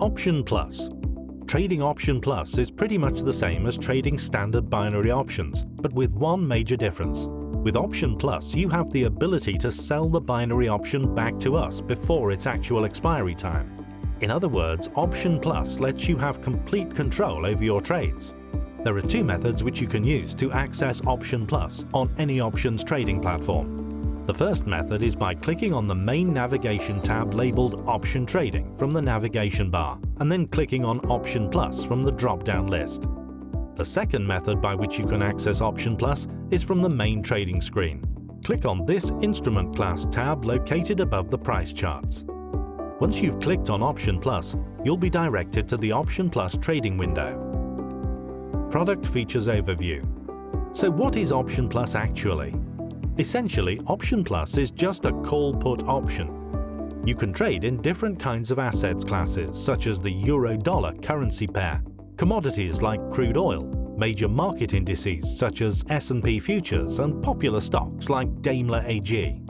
Option Plus. Trading Option Plus is pretty much the same as trading standard binary options, but with one major difference. With Option Plus, you have the ability to sell the binary option back to us before its actual expiry time. In other words, Option Plus lets you have complete control over your trades. There are two methods which you can use to access Option Plus on any options trading platform. The first method is by clicking on the main navigation tab labeled Option Trading from the navigation bar, and then clicking on Option Plus from the drop-down list. The second method by which you can access Option Plus is from the main trading screen. Click on this Instrument Class tab located above the price charts. Once you've clicked on Option Plus, you'll be directed to the Option Plus trading window. Product Features Overview. So what is Option Plus actually? Essentially, Option Plus is just a call-put option. You can trade in different kinds of assets classes such as the euro-dollar currency pair, commodities like crude oil, major market indices such as S&P futures, and popular stocks like Daimler AG.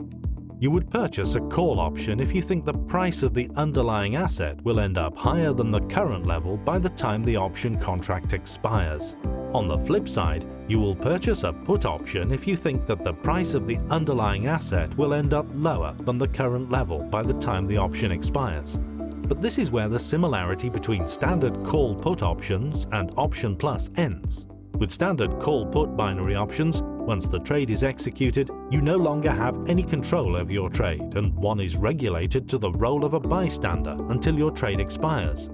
You would purchase a call option if you think the price of the underlying asset will end up higher than the current level by the time the option contract expires. On the flip side, you will purchase a put option if you think that the price of the underlying asset will end up lower than the current level by the time the option expires. But this is where the similarity between standard call-put options and Option Plus ends. With standard call-put binary options, once the trade is executed, you no longer have any control over your trade, and one is regulated to the role of a bystander until your trade expires.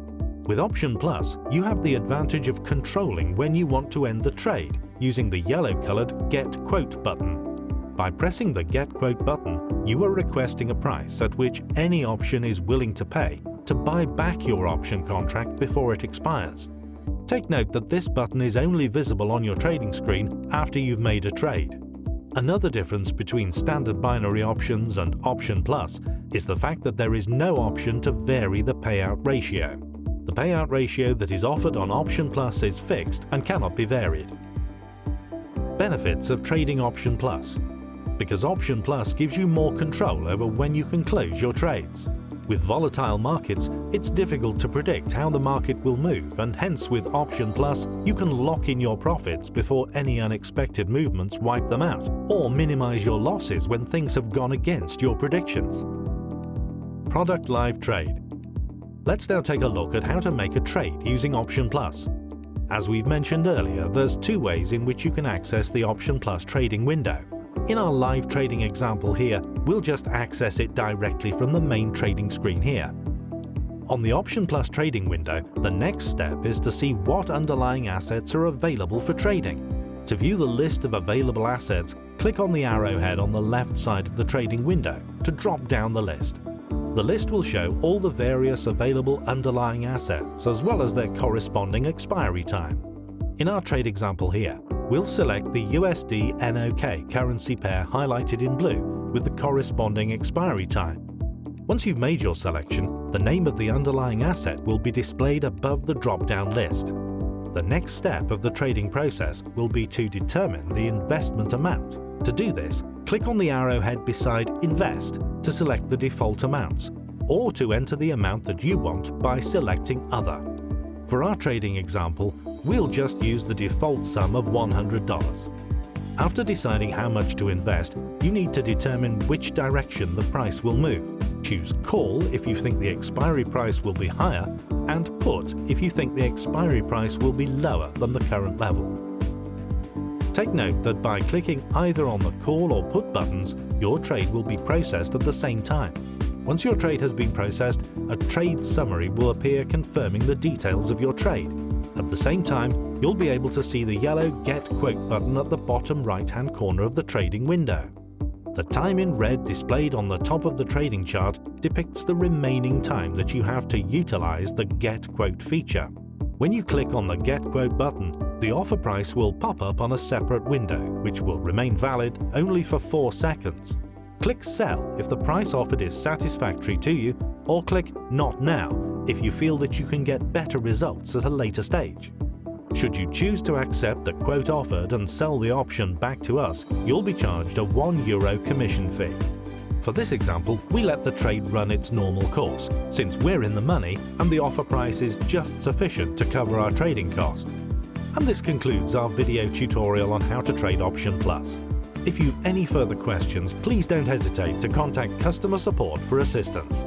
With Option Plus, you have the advantage of controlling when you want to end the trade using the yellow-colored Get Quote button. By pressing the Get Quote button, you are requesting a price at which any option is willing to pay to buy back your option contract before it expires. Take note that this button is only visible on your trading screen after you've made a trade. Another difference between standard binary options and Option Plus is the fact that there is no option to vary the payout ratio. The payout ratio that is offered on Option Plus is fixed and cannot be varied. Benefits of trading Option Plus. Because Option Plus gives you more control over when you can close your trades. With volatile markets, it's difficult to predict how the market will move, and hence with Option Plus, you can lock in your profits before any unexpected movements wipe them out, or minimize your losses when things have gone against your predictions. Product Live Trade. Let's now take a look at how to make a trade using Option Plus. As we've mentioned earlier, there's two ways in which you can access the Option Plus trading window. In our live trading example here, we'll just access it directly from the main trading screen here. On the Option Plus trading window, the next step is to see what underlying assets are available for trading. To view the list of available assets, click on the arrowhead on the left side of the trading window to drop down the list. The list will show all the various available underlying assets as well as their corresponding expiry time. In our trade example here, we'll select the USD NOK currency pair highlighted in blue with the corresponding expiry time. Once you've made your selection, the name of the underlying asset will be displayed above the drop-down list. The next step of the trading process will be to determine the investment amount. To do this, click on the arrowhead beside Invest to select the default amounts, or to enter the amount that you want by selecting Other. For our trading example, we'll just use the default sum of $100. After deciding how much to invest, you need to determine which direction the price will move. Choose Call if you think the expiry price will be higher, and Put if you think the expiry price will be lower than the current level. Take note that by clicking either on the Call or Put buttons, your trade will be processed at the same time. Once your trade has been processed, a trade summary will appear confirming the details of your trade. At the same time, you'll be able to see the yellow Get Quote button at the bottom right-hand corner of the trading window. The time in red displayed on the top of the trading chart depicts the remaining time that you have to utilize the Get Quote feature. When you click on the Get Quote button, the offer price will pop up on a separate window, which will remain valid only for 4 seconds. Click Sell if the price offered is satisfactory to you, or click Not Now if you feel that you can get better results at a later stage. Should you choose to accept the quote offered and sell the option back to us, you'll be charged a €1 commission fee. For this example, we let the trade run its normal course, since we're in the money and the offer price is just sufficient to cover our trading cost. And this concludes our video tutorial on how to trade Option Plus. If you've any further questions, please don't hesitate to contact customer support for assistance.